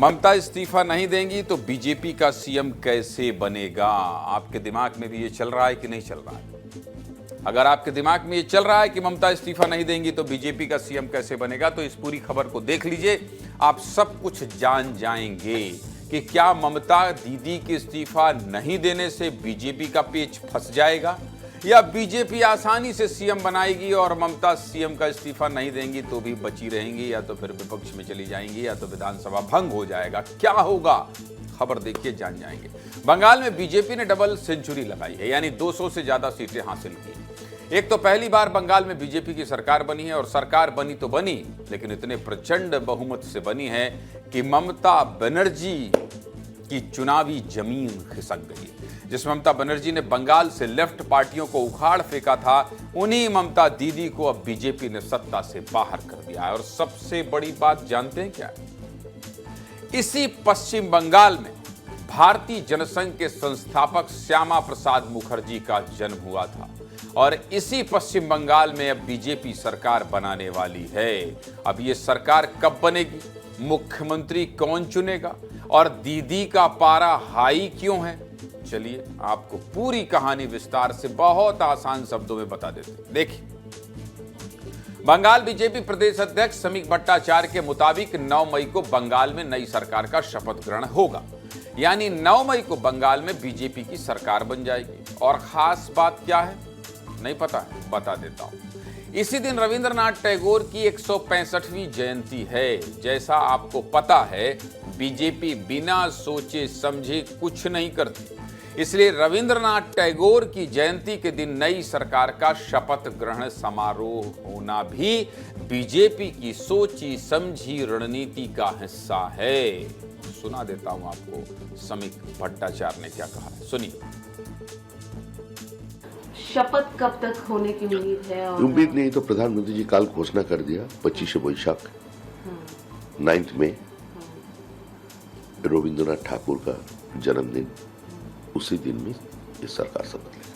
ममता इस्तीफा नहीं देंगी तो बीजेपी का सीएम कैसे बनेगा? आपके दिमाग में भी ये चल रहा है कि नहीं चल रहा है? अगर आपके दिमाग में ये चल रहा है कि ममता इस्तीफा नहीं देंगी तो बीजेपी का सीएम कैसे बनेगा, तो इस पूरी खबर को देख लीजिए। आप सब कुछ जान जाएंगे कि क्या ममता दीदी के इस्तीफा नहीं देने से बीजेपी का पेच फंस जाएगा, या बीजेपी आसानी से सीएम बनाएगी और ममता सीएम का इस्तीफा नहीं देंगी तो भी बची रहेंगी, या तो फिर विपक्ष में चली जाएंगी, या तो विधानसभा भंग हो जाएगा। क्या होगा, खबर देखिए, जान जाएंगे। बंगाल में बीजेपी ने डबल सेंचुरी लगाई है, यानी 200 से ज्यादा सीटें हासिल की। एक तो पहली बार बंगाल में बीजेपी की सरकार बनी है, और सरकार बनी तो बनी, लेकिन इतने प्रचंड बहुमत से बनी है कि ममता बनर्जी की चुनावी जमीन खिसक गई। जिस ममता बनर्जी ने बंगाल से लेफ्ट पार्टियों को उखाड़ फेंका था, उन्हीं ममता दीदी को अब बीजेपी ने सत्ता से बाहर कर दिया है। और सबसे बड़ी बात जानते हैं क्या? इसी पश्चिम बंगाल में भारतीय जनसंघ के संस्थापक श्यामा प्रसाद मुखर्जी का जन्म हुआ था, और इसी पश्चिम बंगाल में अब बीजेपी सरकार बनाने वाली है। अब ये सरकार कब बनेगी, मुख्यमंत्री कौन चुनेगा, और दीदी का पारा हाई क्यों है, चलिए आपको पूरी कहानी विस्तार से बहुत आसान शब्दों में बता देते हैं। देखिए, बंगाल बीजेपी प्रदेश अध्यक्ष समीक भट्टाचार्य के मुताबिक 9 मई को बंगाल में नई सरकार का शपथ ग्रहण होगा, यानी 9 मई को बंगाल में बीजेपी की सरकार बन जाएगी। और खास बात क्या है, नहीं पता है, बता देता हूं। इसी दिन रविंद्रनाथ टैगोर की 165वीं जयंती है। जैसा आपको पता है, बीजेपी बिना सोचे समझे कुछ नहीं करती, इसलिए रविंद्रनाथ टैगोर की जयंती के दिन नई सरकार का शपथ ग्रहण समारोह होना भी बीजेपी की सोची समझी रणनीति का हिस्सा है। सुना देता हूं आपको समीक भट्टाचार्य ने क्या कहा है, सुनिए। शपथ कब तक होने की उम्मीद है? और उम्मीद नहीं तो प्रधानमंत्री जी काल घोषणा कर दिया 25 वैशाख 9 में रविंद्रनाथ ठाकुर का जन्मदिन, उसी दिन में ये सरकार शपथ लेगी।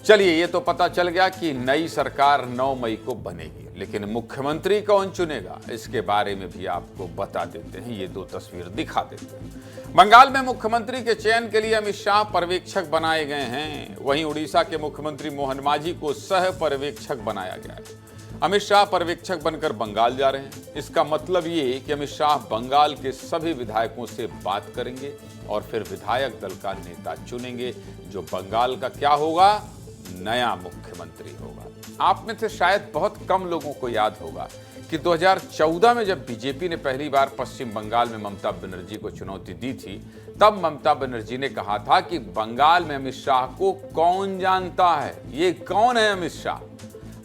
चलिए, ये तो पता चल गया कि नई सरकार 9 मई को बनेगी, लेकिन मुख्यमंत्री कौन चुनेगा, इसके बारे में भी आपको बता देते हैं। ये 2 तस्वीर दिखा देते हैं। बंगाल में मुख्यमंत्री के चयन के लिए अमित शाह पर्यवेक्षक बनाए गए हैं। वहीं उड़ीसा के मुख्यमंत्री मोहन मांझी को सह पर्यवेक्षक बनाया गया है। अमित शाह पर्यवेक्षक बनकर बंगाल जा रहे हैं। इसका मतलब ये कि अमित शाह बंगाल के सभी विधायकों से बात करेंगे और फिर विधायक दल का नेता चुनेंगे, जो बंगाल का क्या होगा, नया मुख्यमंत्री होगा। आप में से शायद बहुत कम लोगों को याद होगा कि 2014 में जब बीजेपी ने पहली बार पश्चिम बंगाल में ममता बनर्जी को चुनौती दी थी, तब ममता बनर्जी ने कहा था कि बंगाल में अमित शाह को कौन जानता है, ये कौन है अमित शाह।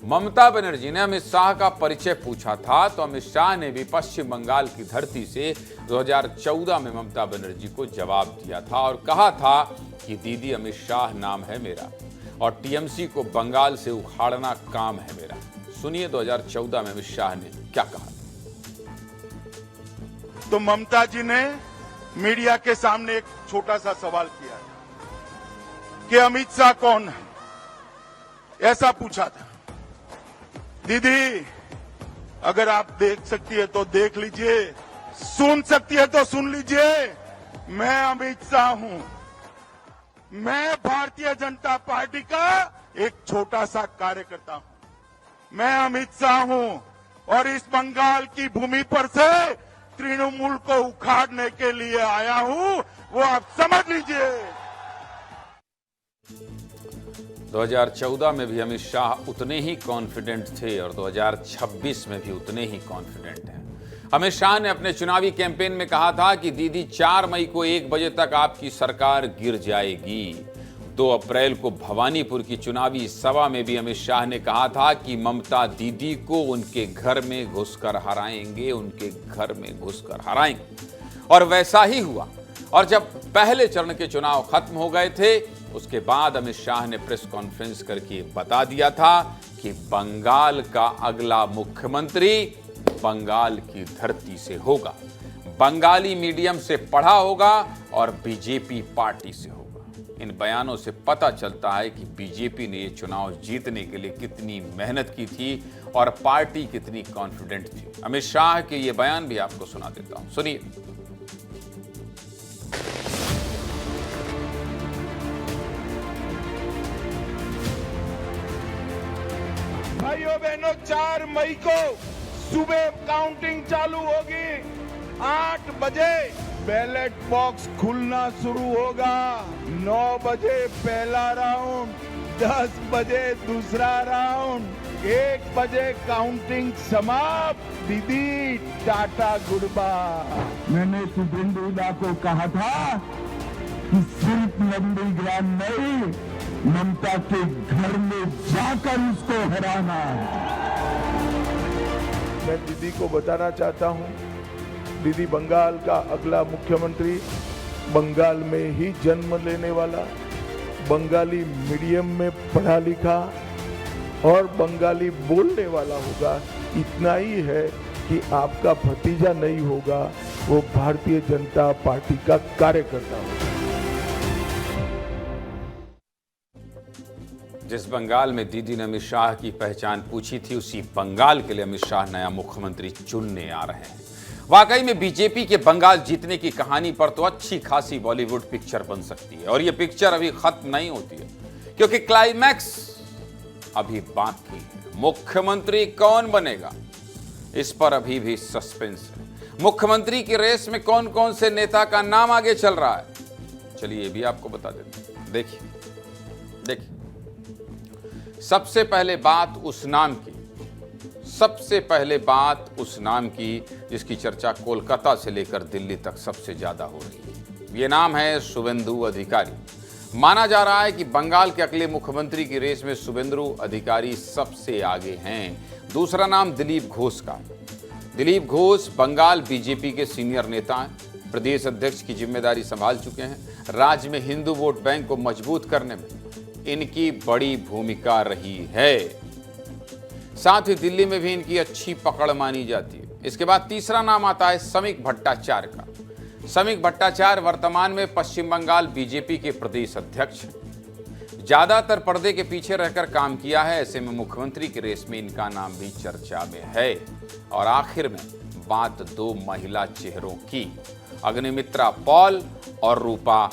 ममता बनर्जी ने अमित शाह का परिचय पूछा था, तो अमित शाह ने भी पश्चिम बंगाल की धरती से 2014 में ममता बनर्जी को जवाब दिया था और कहा था कि दीदी अमित शाह नाम है मेरा, और टीएमसी को बंगाल से उखाड़ना काम है मेरा। सुनिए 2014 में अमित शाह ने क्या कहा। तो ममता जी ने मीडिया के सामने एक छोटा सा सवाल किया कि अमित शाह कौन है, ऐसा पूछा था। दीदी अगर आप देख सकती है तो देख लीजिए, सुन सकती है तो सुन लीजिए, मैं अमित शाह हूं। मैं भारतीय जनता पार्टी का एक छोटा सा कार्यकर्ता हूं। मैं अमित शाह हूं और इस बंगाल की भूमि पर से तृणमूल को उखाड़ने के लिए आया हूं, वो आप समझ लीजिए। 2014 में भी अमित शाह उतने ही कॉन्फिडेंट थे और 2026 में भी उतने ही कॉन्फिडेंट हैं। अमित शाह ने अपने चुनावी कैंपेन में कहा था कि दीदी 4 मई को 1 बजे तक आपकी सरकार गिर जाएगी। 2 अप्रैल को भवानीपुर की चुनावी सभा में भी अमित शाह ने कहा था कि ममता दीदी को उनके घर में घुसकर हराएंगे, उनके घर में घुसकर हराएंगे। और वैसा ही हुआ। और जब पहले चरण के चुनाव खत्म हो गए थे, उसके बाद अमित शाह ने प्रेस कॉन्फ्रेंस करके बता दिया था कि बंगाल का अगला मुख्यमंत्री बंगाल की धरती से होगा, बंगाली मीडियम से पढ़ा होगा और बीजेपी पार्टी से होगा। इन बयानों से पता चलता है कि बीजेपी ने ये चुनाव जीतने के लिए कितनी मेहनत की थी और पार्टी कितनी कॉन्फिडेंट थी। अमित शाह के ये बयान भी आपको सुना देता हूं, सुनिए। भाइयों बहनों, 4 मई को सुबह काउंटिंग चालू होगी। 8 बजे बैलेट बॉक्स खुलना शुरू होगा। 9 बजे पहला राउंड, 10 बजे दूसरा राउंड, 1 बजे काउंटिंग समाप्त। दीदी टाटा गुड बाय। मैंने शुभेंदु दा को कहा था कि सिर्फ नंदीग्राम नहीं, ममता के घर में जाकर उसको हराना। मैं दीदी को बताना चाहता हूं, दीदी बंगाल का अगला मुख्यमंत्री, बंगाल में ही जन्म लेने वाला, बंगाली मीडियम में पढ़ा लिखा और बंगाली बोलने वाला होगा। इतना ही है कि आपका भतीजा नहीं होगा, वो भारतीय जनता पार्टी का कार्यकर्ता होगा। जिस बंगाल में दीदी ने अमित शाह की पहचान पूछी थी, उसी बंगाल के लिए अमित शाह नया मुख्यमंत्री चुनने आ रहे हैं। वाकई में बीजेपी के बंगाल जीतने की कहानी पर तो अच्छी खासी बॉलीवुड पिक्चर बन सकती है। और यह पिक्चर अभी खत्म नहीं होती है, क्योंकि क्लाइमैक्स अभी बाकी है। मुख्यमंत्री कौन बनेगा, इस पर अभी भी सस्पेंस है। मुख्यमंत्री की रेस में कौन कौन से नेता का नाम आगे चल रहा है, चलिए ये भी आपको बता देते हैं। देखिए, सबसे पहले बात उस नाम की जिसकी चर्चा कोलकाता से लेकर दिल्ली तक सबसे ज्यादा हो रही है। ये नाम है शुभेंदु अधिकारी। माना जा रहा है कि बंगाल के अगले मुख्यमंत्री की रेस में शुभेंदु अधिकारी सबसे आगे हैं। दूसरा नाम दिलीप घोष का। दिलीप घोष बंगाल बीजेपी के सीनियर नेता हैं, प्रदेश अध्यक्ष की जिम्मेदारी संभाल चुके हैं। राज्य में हिंदू वोट बैंक को मजबूत करने में इनकी बड़ी भूमिका रही है। साथ ही दिल्ली में भी इनकी अच्छी पकड़ मानी जाती है। इसके बाद तीसरा नाम आता है समीक भट्टाचार्य का। समीक भट्टाचार्य वर्तमान में पश्चिम बंगाल बीजेपी के प्रदेश अध्यक्ष हैं। ज्यादातर पर्दे के पीछे रहकर काम किया है, ऐसे में मुख्यमंत्री की रेस में इनका नाम भी चर्चा में है। और आखिर में बात 2 महिला चेहरों की, अग्निमित्रा पॉल और रूपा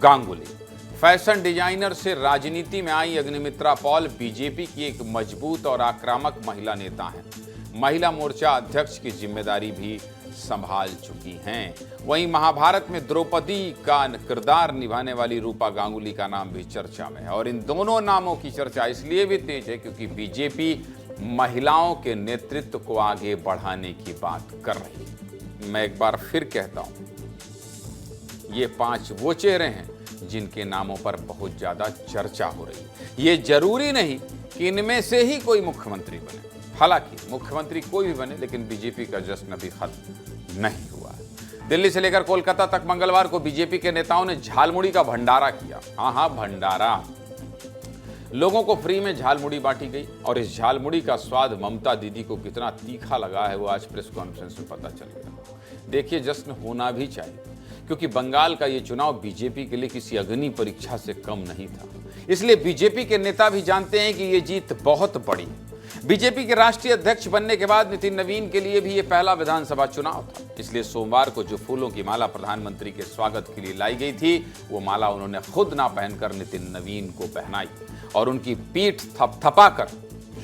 गांगुली। फैशन डिजाइनर से राजनीति में आई अग्निमित्रा पॉल बीजेपी की एक मजबूत और आक्रामक महिला नेता हैं। महिला मोर्चा अध्यक्ष की जिम्मेदारी भी संभाल चुकी हैं। वहीं महाभारत में द्रौपदी का किरदार निभाने वाली रूपा गांगुली का नाम भी चर्चा में है। और इन दोनों नामों की चर्चा इसलिए भी तेज है क्योंकि बीजेपी महिलाओं के नेतृत्व को आगे बढ़ाने की बात कर रही है। मैं एक बार फिर कहता हूं, ये 5 वो चेहरे हैं जिनके नामों पर बहुत ज्यादा चर्चा हो रही है। ये जरूरी नहीं कि इनमें से ही कोई मुख्यमंत्री बने। हालांकि मुख्यमंत्री कोई भी बने, लेकिन बीजेपी का जश्न अभी खत्म नहीं हुआ है। दिल्ली से लेकर कोलकाता तक मंगलवार को बीजेपी के नेताओं ने झालमुड़ी का भंडारा किया। हाँ, भंडारा। लोगों को फ्री में झालमुड़ी बांटी गई और इस झालमुड़ी का स्वाद ममता दीदी को कितना तीखा लगा है वो आज प्रेस कॉन्फ्रेंस में पता चल गया। देखिए, जश्न होना भी चाहिए, क्योंकि बंगाल का ये चुनाव बीजेपी के लिए किसी अग्नि परीक्षा से कम नहीं था। इसलिए बीजेपी के नेता भी जानते हैं कि ये जीत बहुत बड़ी है। बीजेपी के राष्ट्रीय अध्यक्ष बनने के बाद नितिन नवीन के लिए भी ये पहला विधानसभा चुनाव था। इसलिए सोमवार को जो फूलों की माला प्रधानमंत्री के स्वागत के लिए लाई गई थी, वो माला उन्होंने खुद ना पहनकर नितिन नवीन को पहनाई और उनकी पीठ थपथपाकर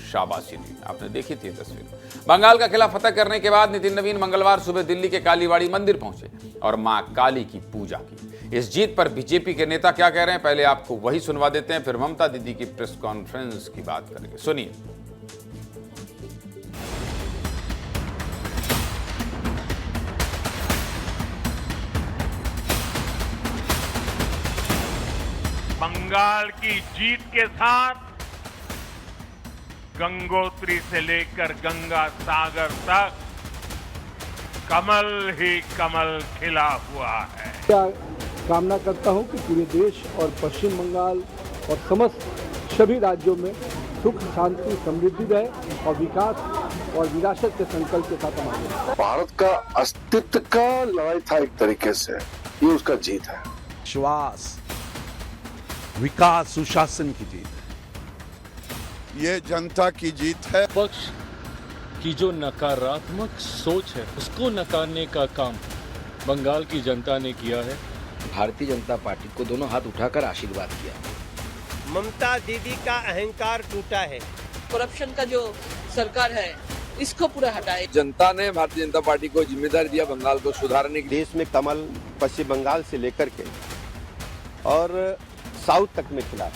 शाबाशी दी। आपने देखी थी तस्वीर। बंगाल का किला फतह करने के बाद नितिन नवीन मंगलवार सुबह दिल्ली के कालीबाड़ी मंदिर पहुंचे और मां काली की पूजा की। इस जीत पर बीजेपी के नेता क्या कह रहे हैं, पहले आपको वही सुनवा देते हैं, फिर ममता दीदी की प्रेस कॉन्फ्रेंस की बात करेंगे। सुनिए। बंगाल की जीत के साथ गंगोत्री से लेकर गंगा सागर तक कमल ही कमल खिला हुआ है। कामना करता हूं कि पूरे देश और पश्चिम बंगाल और समस्त सभी राज्यों में सुख, शांति, समृद्धि रहे और विकास और विरासत के संकल्प के साथ हमारे भारत का अस्तित्व का लड़ाई था। एक तरीके से ये उसका जीत है। विश्वास, विकास सुशासन की जीत। ये जनता की जीत है। पक्ष की जो नकारात्मक सोच है उसको नकारने का काम बंगाल की जनता ने किया है। भारतीय जनता पार्टी को दोनों हाथ उठाकर आशीर्वाद किया। ममता दीदी का अहंकार टूटा है। करप्शन का जो सरकार है इसको पूरा हटाए। जनता ने भारतीय जनता पार्टी को जिम्मेदारी दिया बंगाल को सुधारने की। देश में कमल पश्चिम बंगाल से लेकर के और साउथ तक में खिला।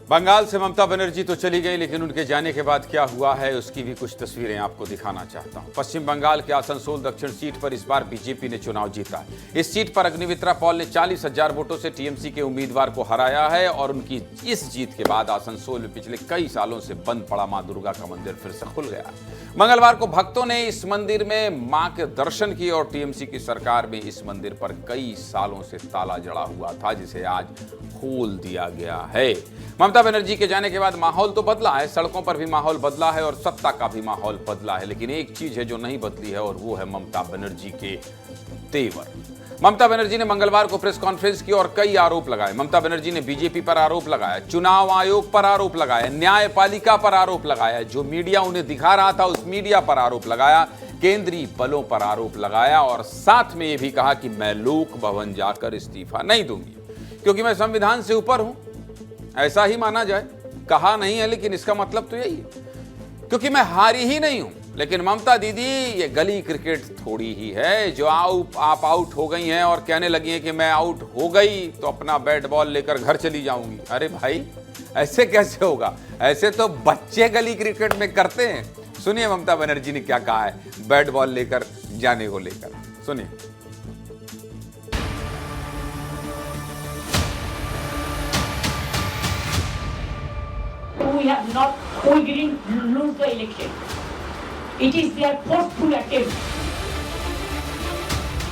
बंगाल से ममता बनर्जी तो चली गई, लेकिन उनके जाने के बाद क्या हुआ है उसकी भी कुछ तस्वीरें आपको दिखाना चाहता हूं। पश्चिम बंगाल के आसनसोल दक्षिण सीट पर इस बार बीजेपी ने चुनाव जीता है। इस सीट पर अग्निमित्रा पॉल ने 40,000 वोटों से टीएमसी के उम्मीदवार को हराया है और उनकी इस जीत के बाद आसनसोल में पिछले कई सालों से बंद पड़ा मां दुर्गा का मंदिर फिर से खुल गया। मंगलवार को भक्तों ने इस मंदिर में मां के दर्शन किए और टीएमसी की सरकार में इस मंदिर पर कई सालों से ताला जड़ा हुआ था, जिसे आज खोल दिया गया है। ममता बनर्जी के जाने के बाद माहौल तो बदला है, सड़कों पर भी माहौल बदला है और सत्ता का भी माहौल बदला है, लेकिन एक चीज है जो नहीं बदली है और वो है ममता बनर्जी के तेवर। ममता बनर्जी ने मंगलवार को प्रेस कॉन्फ्रेंस की और कई आरोप लगाए। ममता बनर्जी ने बीजेपी पर आरोप लगाया, चुनाव आयोग पर आरोप लगाया, न्यायपालिका पर आरोप लगाया, जो मीडिया उन्हें दिखा रहा था उस मीडिया पर आरोप लगाया, केंद्रीय बलों पर आरोप लगाया और साथ में यह भी कहा कि मैं लोक भवन जाकर इस्तीफा नहीं दूंगी क्योंकि मैं संविधान से ऊपर हूं। ऐसा ही माना जाए, कहा नहीं है लेकिन इसका मतलब तो यही है, क्योंकि मैं हारी ही नहीं हूं। लेकिन ममता दीदी ये गली क्रिकेट थोड़ी ही है जो आप आउट हो गई हैं और कहने लगी हैं कि मैं आउट हो गई तो अपना बैट बॉल लेकर घर चली जाऊंगी। अरे भाई ऐसे कैसे होगा? ऐसे तो बच्चे गली क्रिकेट में करते हैं। सुनिए ममता बनर्जी ने क्या कहा है बैट बॉल लेकर जाने को लेकर, सुनिए। We didn't lose the election. It is their forceful attempt.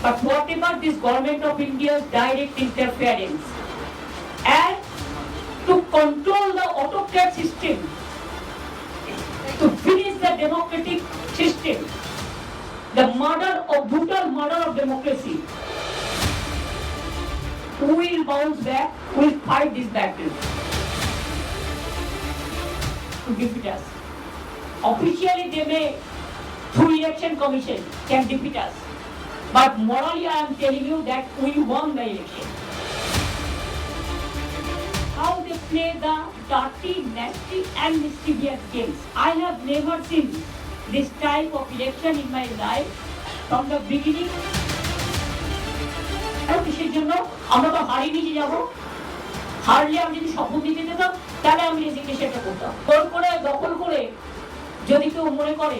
But whatever this government of India's direct interference and to control the autocrat system, to finish the democratic system, the brutal murder of democracy, we will bounce back, we will fight this battle. To defeat us. Officially they may, through election commission, can defeat us. But morally I am telling you that we won the election. How they play the dirty, nasty and mischievous games. I have never seen this type of election in my life from the beginning. আর কিসের জন্য আমরা তো হারিয়ে নিয়ে যাব? হারলে আমি যদি শপথ দিতে দিতাম তাহলে আমি রেজিগনেশনটা করতাম। করে দখল করে যদি কেউ মনে করে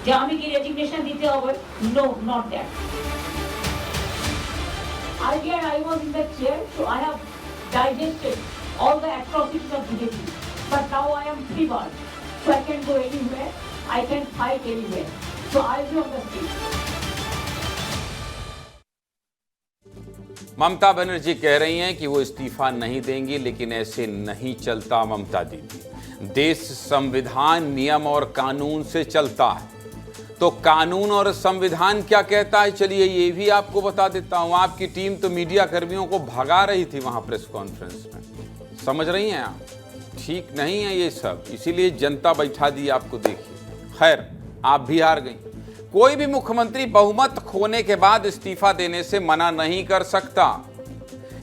যে আমি কি রেজিগনেশন দিতে হবে, no, not that. Earlier I was in the chair, so I have digested all the atrocities of BJP. But now I am free bird, so I can go anywhere, I can fight anywhere. So I will be on the street. Mamata Banerjee कह रही हैं कि वो इस्तीफा नहीं देंगी, लेकिन ऐसे नहीं चलता ममता दीदी। देश संविधान, नियम और कानून से चलता है, तो कानून और संविधान क्या कहता है चलिए ये भी आपको बता देता हूं। आपकी टीम तो मीडिया कर्मियों को भगा रही थी वहां प्रेस कॉन्फ्रेंस में, समझ रही हैं आप? ठीक नहीं है ये सब, इसीलिए जनता बैठा दी आपको। देखिए, खैर आप भी हार गई। कोई भी मुख्यमंत्री बहुमत खोने के बाद इस्तीफा देने से मना नहीं कर सकता,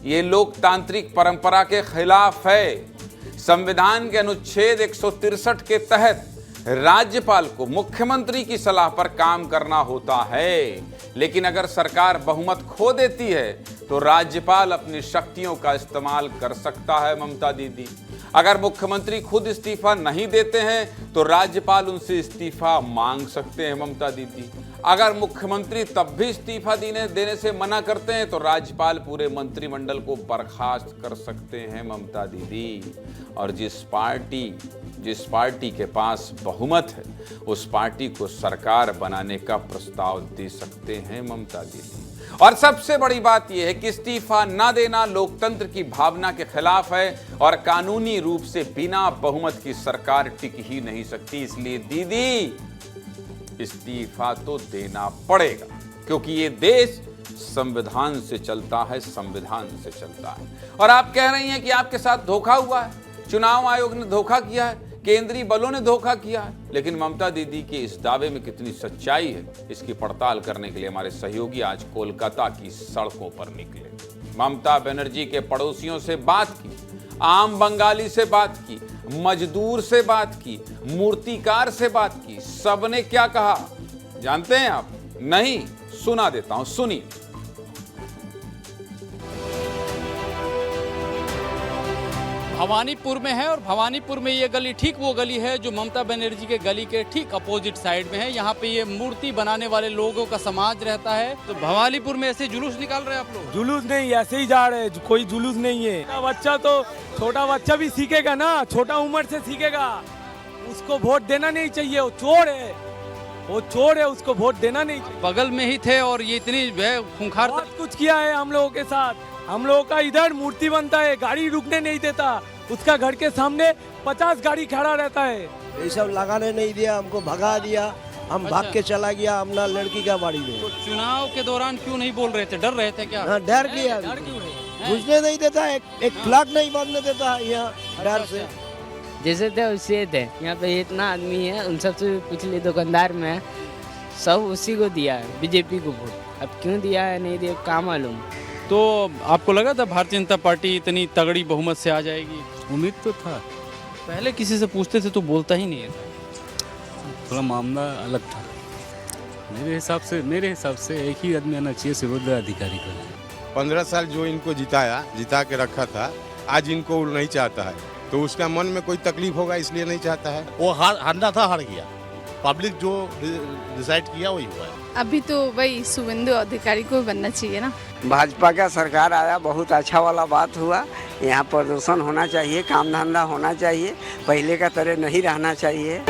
ये लोकतांत्रिक परंपरा के खिलाफ है। संविधान के अनुच्छेद 163 के तहत राज्यपाल को मुख्यमंत्री की सलाह पर काम करना होता है, लेकिन अगर सरकार बहुमत खो देती है तो राज्यपाल अपनी शक्तियों का इस्तेमाल कर सकता है ममता दीदी। अगर मुख्यमंत्री खुद इस्तीफा नहीं देते हैं तो राज्यपाल उनसे इस्तीफा मांग सकते हैं ममता दीदी। अगर मुख्यमंत्री तब भी इस्तीफा देने से मना करते हैं तो राज्यपाल पूरे मंत्रिमंडल को बर्खास्त कर सकते हैं ममता दीदी। और जिस पार्टी के पास बहुमत है उस पार्टी को सरकार बनाने का प्रस्ताव दे सकते हैं ममता दीदी। और सबसे बड़ी बात यह है कि इस्तीफा न देना लोकतंत्र की भावना के खिलाफ है और कानूनी रूप से बिना बहुमत की सरकार टिक ही नहीं सकती। इसलिए दीदी इस्तीफा तो देना पड़ेगा। क्योंकि ये देश संविधान से चलता है, संविधान से चलता है। और आप कह रही हैं कि आपके साथ धोखा हुआ है, चुनाव आयोग ने धोखा किया है, केंद्रीय बलों ने धोखा किया है। लेकिन ममता दीदी के इस दावे में कितनी सच्चाई है, इसकी पड़ताल करने के लिए हमारे सहयोगी आज कोलकाता की सड़कों पर निकले। ममता बनर्जी के पड़ोसियों से बात की, आम बंगाली से बात की, मजदूर से बात की, मूर्तिकार से बात की। सबने क्या कहा जानते हैं आप? नहीं, सुना देता हूं, सुनिए। भवानीपुर में है और भवानीपुर में ये गली ठीक वो गली है जो ममता बनर्जी के गली के ठीक अपोजिट साइड में है। यहाँ पे ये मूर्ति बनाने वाले लोगों का समाज रहता है। तो भवानीपुर में ऐसे जुलूस निकाल रहे हैं आप लोग? जुलूस नहीं, ऐसे ही जा रहे हैं, कोई जुलूस नहीं है। बच्चा तो छोटा बच्चा भी सीखेगा ना, छोटा उम्र से सीखेगा। उसको वोट देना नहीं चाहिए, वो चोर है, वो चोर है, उसको वोट देना नहीं चाहिए। बगल में ही थे और ये इतनी खूंखार बहुत कुछ किया है हम लोगों के साथ। हम लोगों का इधर मूर्ति बनता है, गाड़ी रुकने नहीं देता, उसका घर के सामने 50 गाड़ी खड़ा रहता है। ये सब लगाने नहीं दिया, हमको भगा दिया, हम भाग के चला गया अपना लड़की का बाड़ी में। तो चुनाव के दौरान क्यों नहीं बोल रहे थे? डर रहे थे क्या? हाँ, डर गया, घुसने नहीं देता, एक फ्लैग नहीं बांधने देता यहाँ डर से। जैसे थे वैसे थे। यहाँ पे इतना आदमी है, उन सबसे पिछले दुकानदार में सब उसी को दिया है, बीजेपी को वोट। अब क्यों दिया है नहीं दिया क्या मालूम। तो आपको लगा था भारतीय जनता पार्टी इतनी तगड़ी बहुमत से आ जाएगी? उम्मीद तो था। पहले किसी से पूछते थे तो बोलता ही नहीं था। थोड़ा मामला अलग था। मेरे हिसाब से एक ही आदमी आना चाहिए सुभद्र अधिकारी को। 15 साल जो इनको जिता के रखा था, आज इनको नहीं चाहता है, तो उसका मन में कोई तकलीफ होगा इसलिए नहीं चाहता है। वो हारना था, हार गया। पब्लिक जो डिसाइड किया वही हुआ है। अभी तो वही शुभेंदु अधिकारी को बनना चाहिए ना। भाजपा का सरकार आया, बहुत अच्छा वाला बात हुआ। यहाँ प्रदूषण होना चाहिए, काम धंधा होना चाहिए, पहले का तरह नहीं रहना चाहिए।